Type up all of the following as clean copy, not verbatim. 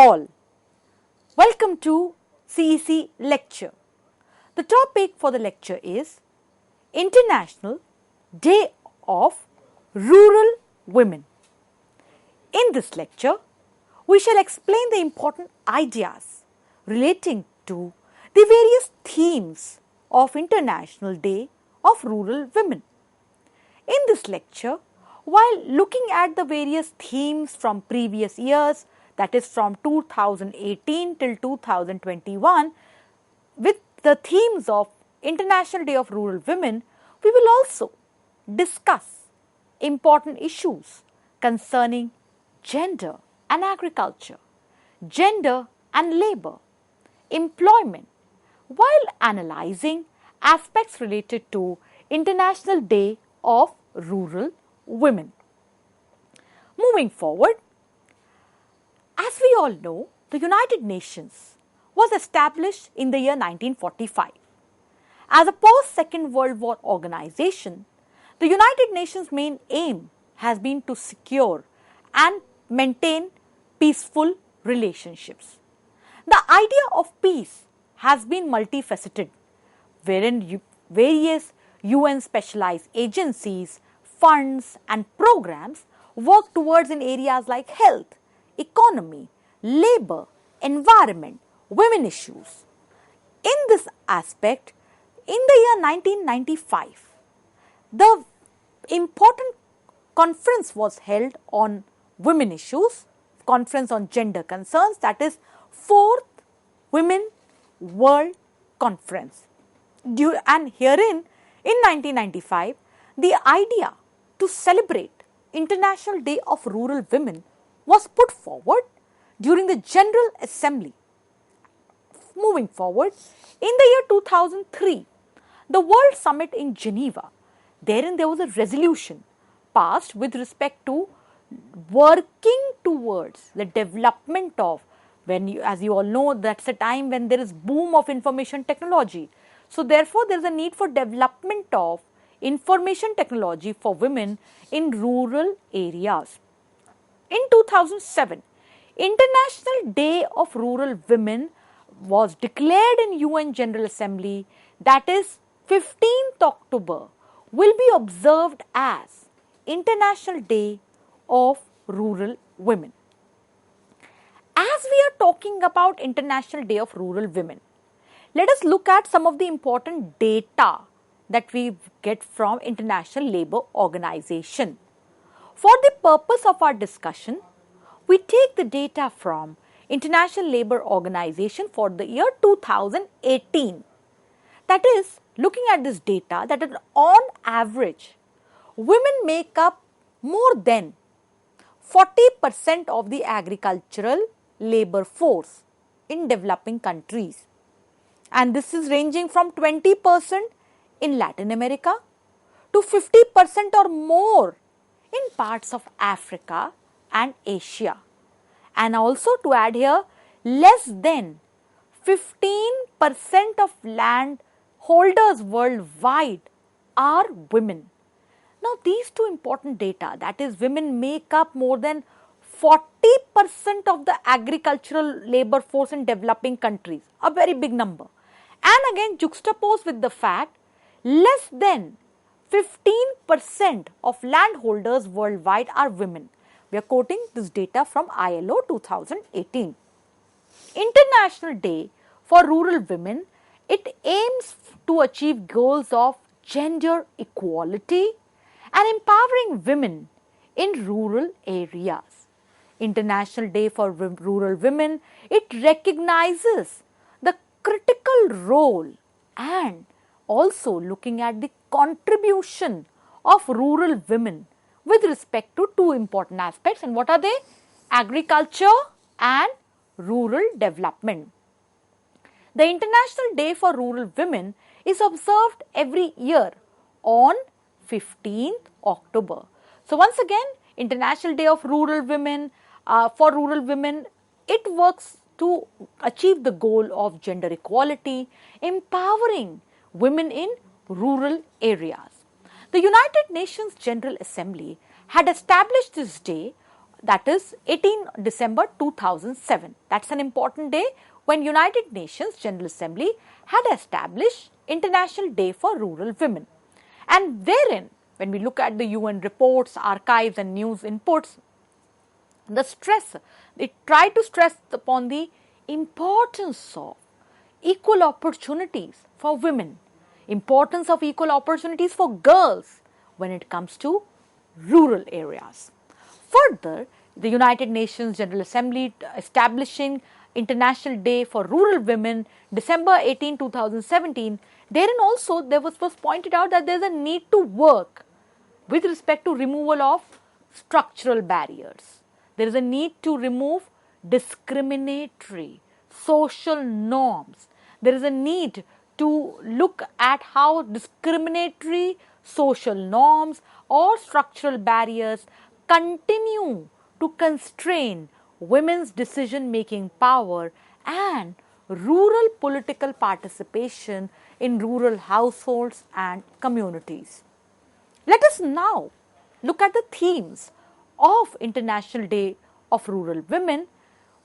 all. Welcome to CEC lecture. The topic for the lecture is International Day of Rural Women. In this lecture, we shall explain the important ideas relating to the various themes of International Day of Rural Women. In this lecture, while looking at the various themes from previous years, that is from 2018 till 2021, with the themes of International Day of Rural Women, we will also discuss important issues concerning gender and agriculture, gender and labor, employment, while analyzing aspects related to International Day of Rural Women. Moving forward, as we all know, the United Nations was established in the year 1945. As a post-Second World War organization, the United Nations' main aim has been to secure and maintain peaceful relationships. The idea of peace has been multifaceted, wherein various UN specialized agencies, funds and programs work towards in areas like health, economy, labor, environment, women issues. In this aspect, in the year 1995, the important conference was held on women issues, conference on gender concerns, that is 4th Women World Conference. And herein, in 1995, the idea to celebrate International Day of Rural Women was put forward during the General Assembly. Moving forward, in the year 2003, the World Summit in Geneva, therein there was a resolution passed with respect to working towards the development of, as you all know, that's a time when there is boom of information technology. So therefore, there is a need for development of information technology for women in rural areas. In 2007, International Day of Rural Women was declared in UN General Assembly, that is 15th October will be observed as International Day of Rural Women. As we are talking about International Day of Rural Women, let us look at some of the important data that we get from International Labour Organization. For the purpose of our discussion, we take the data from International Labour Organization for the year 2018. That is, looking at this data, that on average, women make up more than 40% of the agricultural labour force in developing countries. And this is ranging from 20% in Latin America to 50% or more in parts of Africa and Asia. And also to add here, less than 15% of land holders worldwide are women. Now these two important data, that is women make up more than 40% of the agricultural labour force in developing countries, a very big number. And again juxtaposed with the fact, less than 15% of landholders worldwide are women. We are quoting this data from ILO 2018. International Day for Rural Women, it aims to achieve goals of gender equality and empowering women in rural areas. International Day for Rural Women, it recognizes the critical role and also looking at the contribution of rural women with respect to two important aspects. And what are they? Agriculture and rural development. The International Day for Rural Women is observed every year on 15th October. So once again, International Day of Rural Women, for rural women, it works to achieve the goal of gender equality, empowering women in rural areas. The United Nations General Assembly had established this day that is 18 December 2007. That's an important day when United Nations General Assembly had established International Day for Rural Women. And therein, when we look at the UN reports, archives and news inputs, it tried to stress upon the importance of equal opportunities for women, importance of equal opportunities for girls when it comes to rural areas. Further, the United Nations General Assembly establishing International Day for Rural Women, December 18, 2017, therein also was pointed out that there is a need to work with respect to removal of structural barriers. There is a need to remove discriminatory social norms. There is a need to look at how discriminatory social norms or structural barriers continue to constrain women's decision-making power and rural political participation in rural households and communities. Let us now look at the themes of International Day of Rural Women.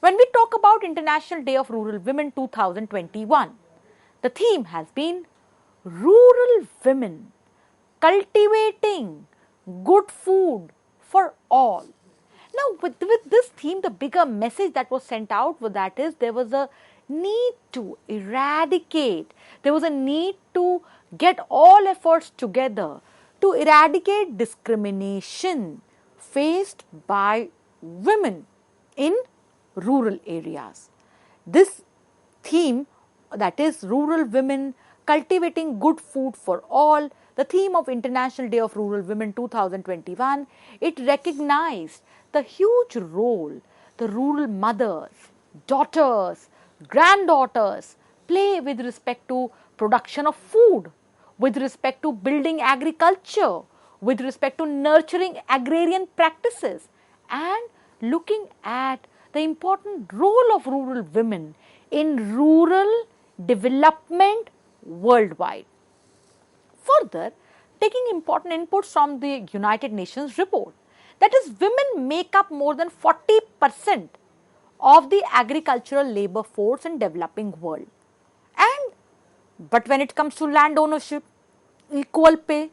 When we talk about International Day of Rural Women 2021, the theme has been Rural Women Cultivating Good Food for All. Now, with this theme, the bigger message that was sent out was that is there was a need to eradicate, there was a need to get all efforts together to eradicate discrimination faced by women in rural areas. This theme, that is Rural Women Cultivating Good Food for All, the theme of International Day of Rural Women 2021, it recognized the huge role the rural mothers, daughters, granddaughters play with respect to production of food, with respect to building agriculture, with respect to nurturing agrarian practices, and looking at the important role of rural women in rural development worldwide. Further, taking important inputs from the United Nations report, that is, women make up more than 40% of the agricultural labor force in developing world. But when it comes to land ownership, equal pay,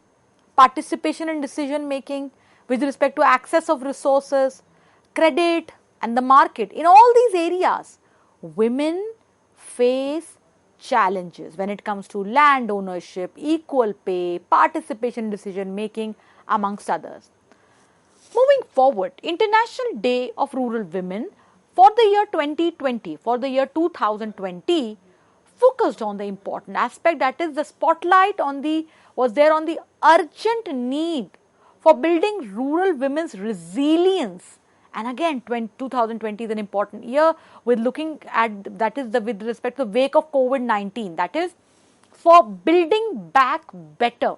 participation in decision making with respect to access of resources, credit and the market, in all these areas, women face challenges when it comes to land ownership, equal pay, participation in decision making, amongst others. Moving forward, International Day of Rural Women for the year 2020, for the year 2020, focused on the important aspect, that is the spotlight was there on the urgent need for building rural women's resilience. And again, 2020 is an important year with looking at, that is with respect to the wake of COVID-19, that is for building back better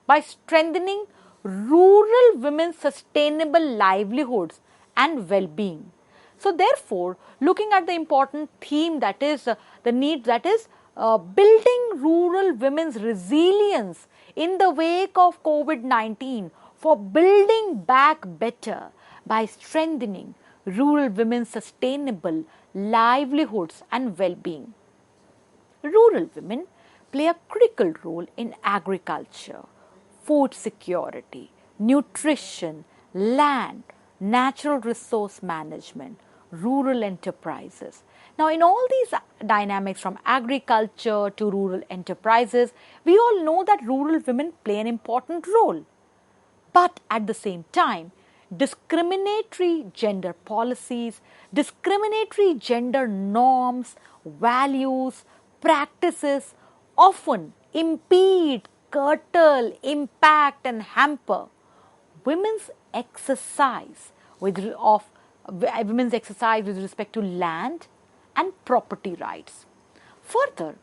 by strengthening rural women's sustainable livelihoods and well-being. So therefore, looking at the important theme, that is the need, that is building rural women's resilience in the wake of COVID-19 for building back better by strengthening rural women's sustainable livelihoods and well-being. Rural women play a critical role in agriculture, food security, nutrition, land, natural resource management, rural enterprises. Now, in all these dynamics from agriculture to rural enterprises, we all know that rural women play an important role. But at the same time, discriminatory gender policies, discriminatory gender norms, values, practices often impede, curtail, impact and hamper women's exercise with respect to land and property rights. Further,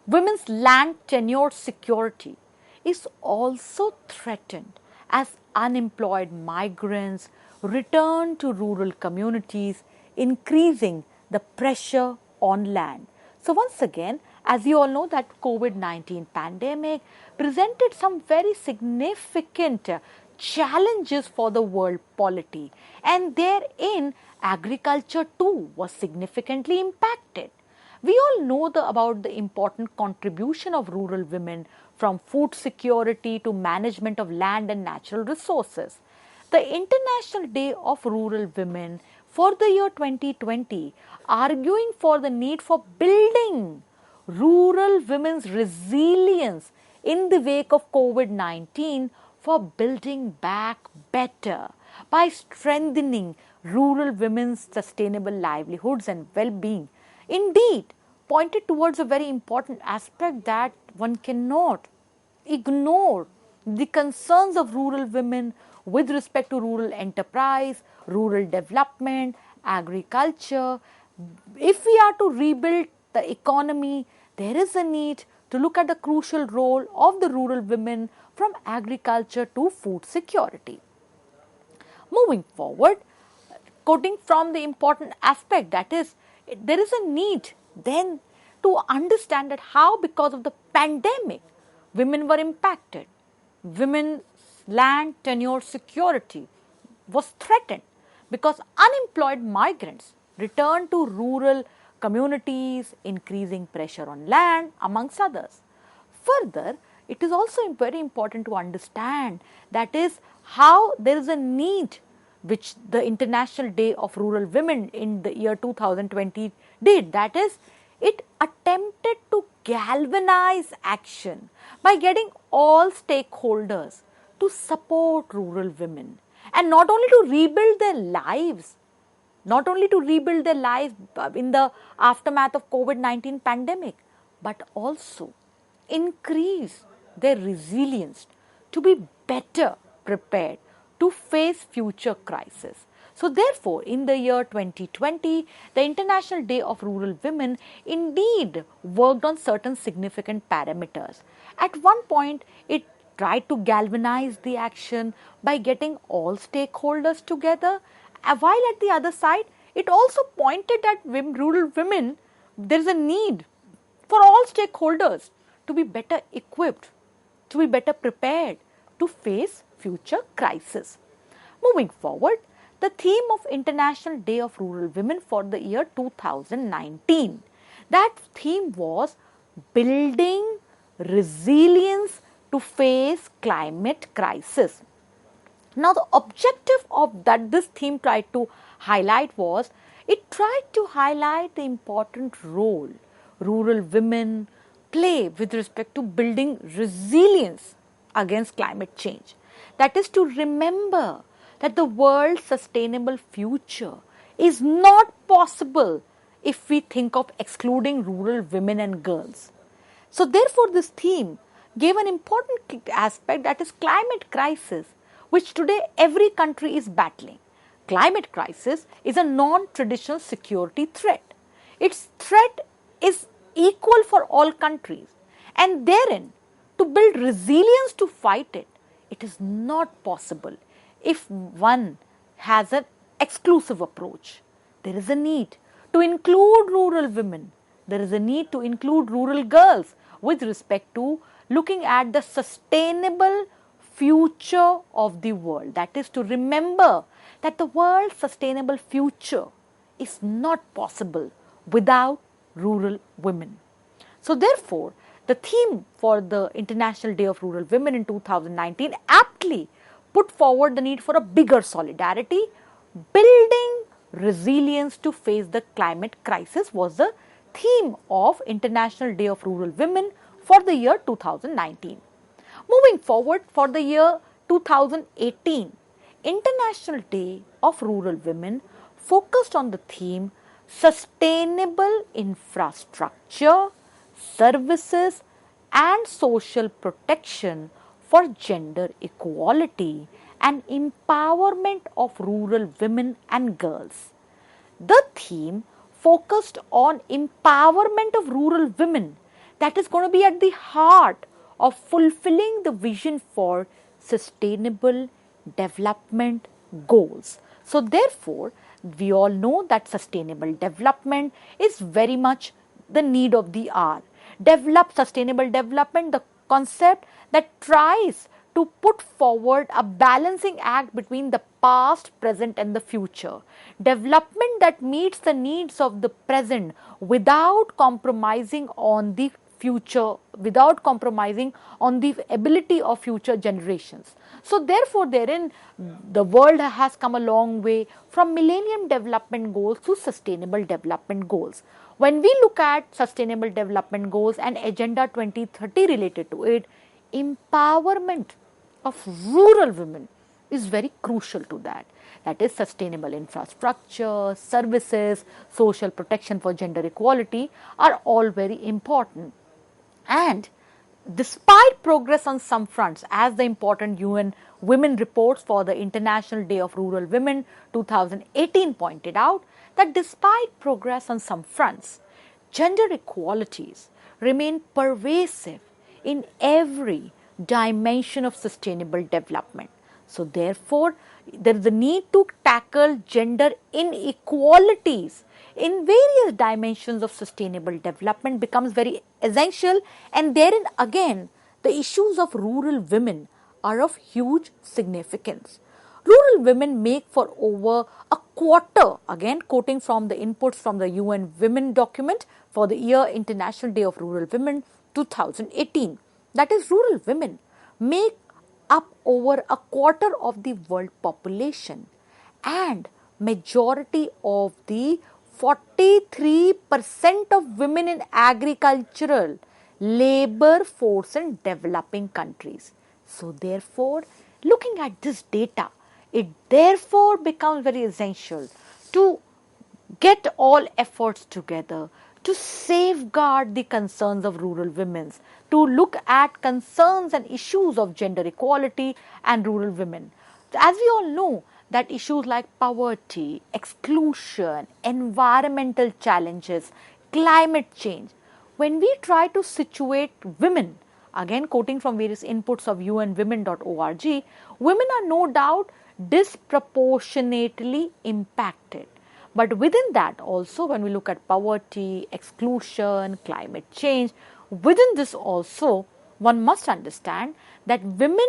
women's land tenure security is also threatened as unemployed migrants return to rural communities, increasing the pressure on land. So once again, as you all know, that COVID-19 pandemic presented some very significant challenges for the world polity, and therein agriculture too was significantly impacted. We all know about the important contribution of rural women from food security to management of land and natural resources. The International Day of Rural Women for the year 2020 arguing for the need for building rural women's resilience in the wake of COVID-19 for building back better by strengthening rural women's sustainable livelihoods and well-being. Indeed, pointed towards a very important aspect that one cannot ignore the concerns of rural women with respect to rural enterprise, rural development, agriculture. If we are to rebuild the economy, there is a need to look at the crucial role of the rural women from agriculture to food security. Moving forward, quoting from the important aspect, that is, there is a need then to understand that how, because of the pandemic, women were impacted. Women's land tenure security was threatened because unemployed migrants returned to rural communities, increasing pressure on land, amongst others. Further, it is also very important to understand that is how there is a need which the International Day of Rural Women in the year 2020 did. That is, it attempted to galvanize action by getting all stakeholders to support rural women and not only to rebuild their lives, in the aftermath of COVID-19 pandemic, but also increase their resilience to be better prepared to face future crises. So therefore, in the year 2020, the International Day of Rural Women indeed worked on certain significant parameters. At one point, it tried to galvanize the action by getting all stakeholders together, while at the other side, it also pointed at rural women, there is a need for all stakeholders to be better equipped, to be better prepared to face future crises. Moving forward, the theme of International Day of Rural Women for the year 2019, that theme was building resilience to face climate crisis. Now, the objective of that this theme tried to highlight was, it tried to highlight the important role rural women play with respect to building resilience against climate change. That is, to remember that the world's sustainable future is not possible if we think of excluding rural women and girls. So therefore, this theme gave an important aspect, that is climate crisis, which today every country is battling. Climate crisis is a non-traditional security threat. Its threat is equal for all countries, and therein, to build resilience to fight it, it is not possible if one has an exclusive approach. There is a need to include rural women. There is a need to include rural girls with respect to looking at the sustainable future of the world. That is, to remember that the world's sustainable future is not possible without rural women. So therefore, the theme for the International Day of Rural Women in 2019 aptly put forward the need for a bigger solidarity. Building resilience to face the climate crisis was the theme of International Day of Rural Women for the year 2019. Moving forward, for the year 2018, International Day of Rural Women focused on the theme sustainable infrastructure, services and social protection for gender equality and empowerment of rural women and girls. The theme focused on empowerment of rural women, that is going to be at the heart of fulfilling the vision for sustainable development goals. So therefore, we all know that sustainable development is very much the need of the hour. Sustainable development, the concept that tries to to put forward a balancing act between the past, present and the future. Development that meets the needs of the present without compromising on the future, without compromising on the ability of future generations. So therefore, therein the world has come a long way from Millennium Development Goals to Sustainable Development Goals. When we look at Sustainable Development Goals and Agenda 2030 related to it, empowerment of rural women is very crucial to that. That is, sustainable infrastructure, services, social protection for gender equality are all very important. And despite progress on some fronts, as the important UN Women reports for the International Day of Rural Women 2018 pointed out, that despite progress on some fronts, gender equalities remain pervasive in every dimension of sustainable development. So therefore, there is a need to tackle gender inequalities in various dimensions of sustainable development becomes very essential, and therein again the issues of rural women are of huge significance. Rural women make for over a quarter, again quoting from the inputs from the UN Women document for the year International Day of Rural Women 2018. That is, rural women make up over a quarter of the world population and majority of the 43% of women in agricultural labor force in developing countries. So therefore, looking at this data, it therefore becomes very essential to get all efforts together to safeguard the concerns of rural women, to look at concerns and issues of gender equality and rural women. As we all know, that issues like poverty, exclusion, environmental challenges, climate change, when we try to situate women, again quoting from various inputs of unwomen.org, women are no doubt disproportionately impacted. But within that also, when we look at poverty, exclusion, climate change, within this also, one must understand that women,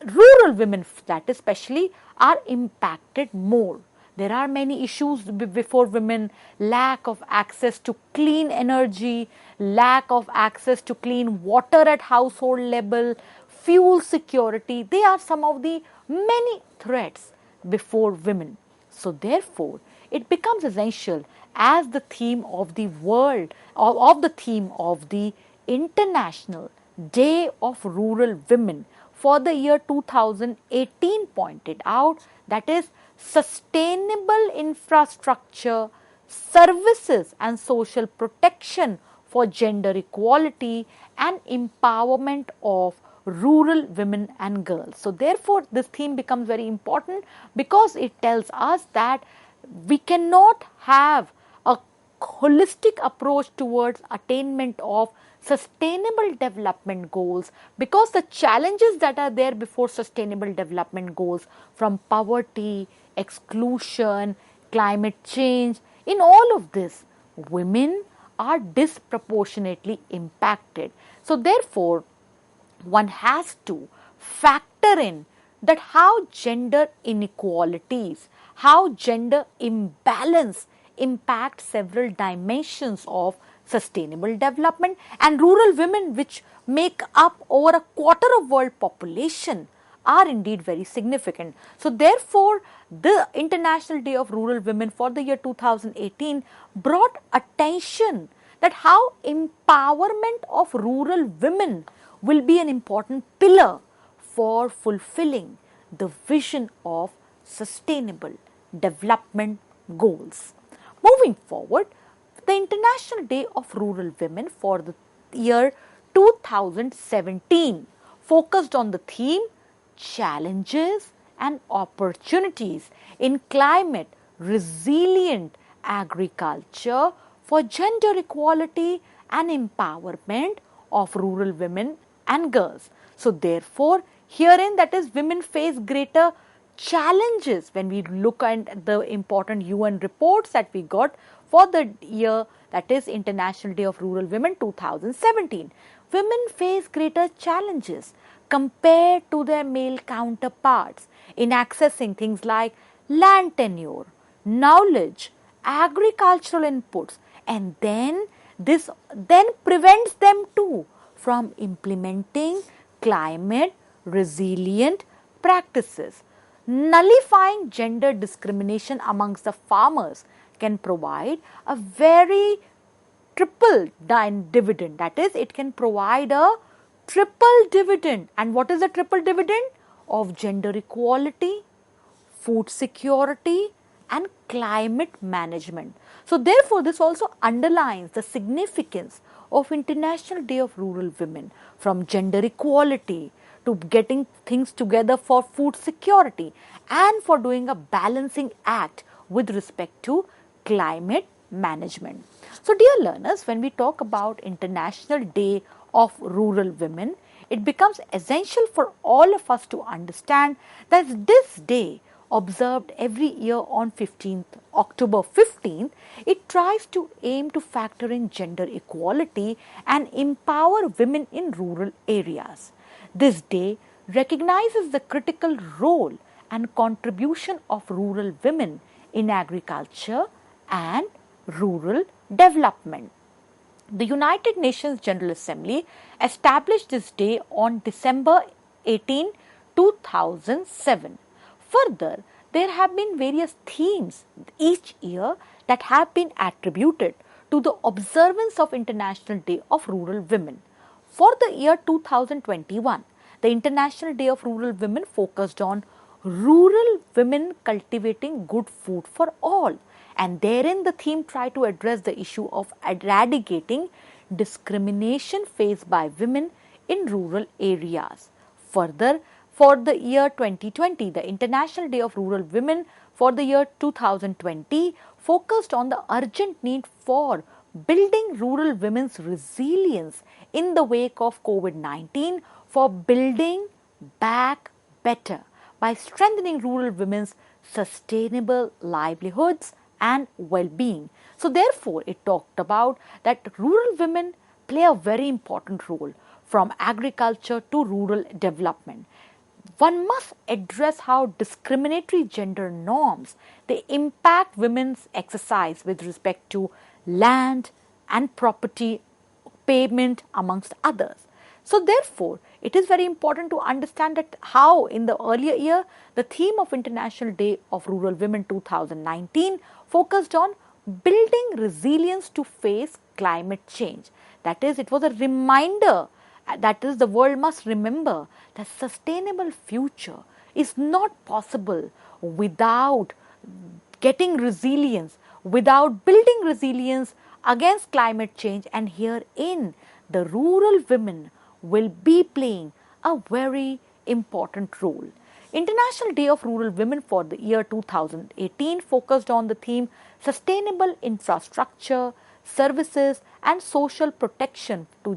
rural women that especially, are impacted more. There are many issues before women: lack of access to clean energy, lack of access to clean water at household level, fuel security. They are some of the many threats before women. So therefore, it becomes essential as the theme of the world, of the theme of the International Day of Rural Women for the year 2018 pointed out, that is, sustainable infrastructure, services and social protection for gender equality and empowerment of rural women and girls. So therefore, this theme becomes very important because it tells us that we cannot have a holistic approach towards attainment of sustainable development goals, because the challenges that are there before sustainable development goals, from poverty, exclusion, climate change, in all of this, women are disproportionately impacted. So therefore, one has to factor in that how gender inequalities, how gender imbalance impact several dimensions of sustainable development, and rural women, which make up over a quarter of world population, are indeed very significant. So therefore, the International Day of Rural Women for the year 2018 brought attention that how empowerment of rural women will be an important pillar for fulfilling the vision of sustainable development goals. Moving forward, the International Day of Rural Women for the year 2017 focused on the theme challenges and opportunities in climate resilient agriculture for gender equality and empowerment of rural women and girls. So therefore, herein, that is, women face greater challenges when we look at the important UN reports that we got for the year, that is International Day of Rural Women 2017. women face greater challenges compared to their male counterparts in accessing things like land tenure, knowledge, agricultural inputs, and this then prevents them too from implementing climate resilient practices. Nullifying gender discrimination amongst the farmers can provide a very triple dividend. That is, it can provide a triple dividend. And what is the triple dividend? Of gender equality, food security, and climate management. So therefore, this also underlines the significance of International Day of Rural Women, from gender equality to getting things together for food security and for doing a balancing act with respect to climate management. So dear learners, when we talk about International Day of Rural Women, it becomes essential for all of us to understand that this day, observed every year on October 15th, it tries to aim to factor in gender equality and empower women in rural areas. This day recognizes the critical role and contribution of rural women in agriculture and rural development. The United Nations General Assembly established this day on December 18, 2007. Further, there have been various themes each year that have been attributed to the observance of International Day of Rural Women. For the year 2021, the International Day of Rural Women focused on rural women cultivating good food for all, and therein the theme tried to address the issue of eradicating discrimination faced by women in rural areas. Further, for the year 2020, the International Day of Rural Women for the year 2020 focused on the urgent need for building rural women's resilience in the wake of COVID-19, for building back better by strengthening rural women's sustainable livelihoods and well-being. So therefore, it talked about that rural women play a very important role from agriculture to rural development. One must address how discriminatory gender norms they impact women's exercise with respect to land and property payment amongst others. So therefore, it is very important to understand that how in the earlier year, the theme of International Day of Rural Women 2019 focused on building resilience to face climate change. That is, it was a reminder, that is, the world must remember that sustainable future is not possible without getting resilience, without building resilience against climate change, and herein the rural women will be playing a very important role. International Day of Rural Women for the year 2018 focused on the theme Sustainable Infrastructure, Services and Social Protection for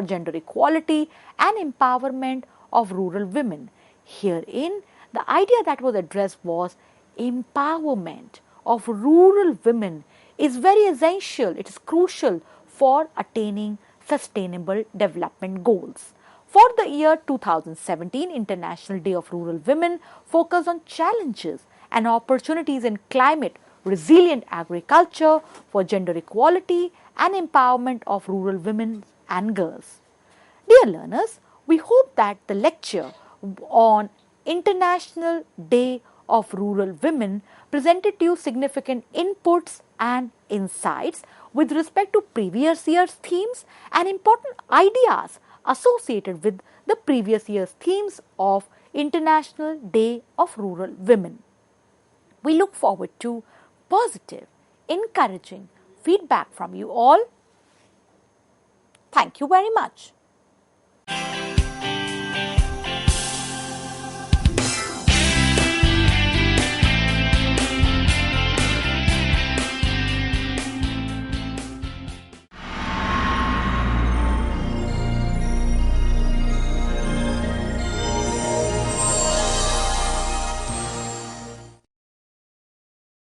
gender equality and empowerment of rural women. Herein, the idea that was addressed was empowerment of rural women is very essential. It is crucial for attaining sustainable development goals. For the year 2017, International Day of Rural Women focused on challenges and opportunities in climate resilient agriculture, for gender equality and empowerment of rural women and girls. Dear learners, we hope that the lecture on International Day of Rural Women presented to you significant inputs and insights with respect to previous year's themes and important ideas associated with the previous year's themes of International Day of Rural Women. We look forward to positive, encouraging feedback from you all. Thank you very much.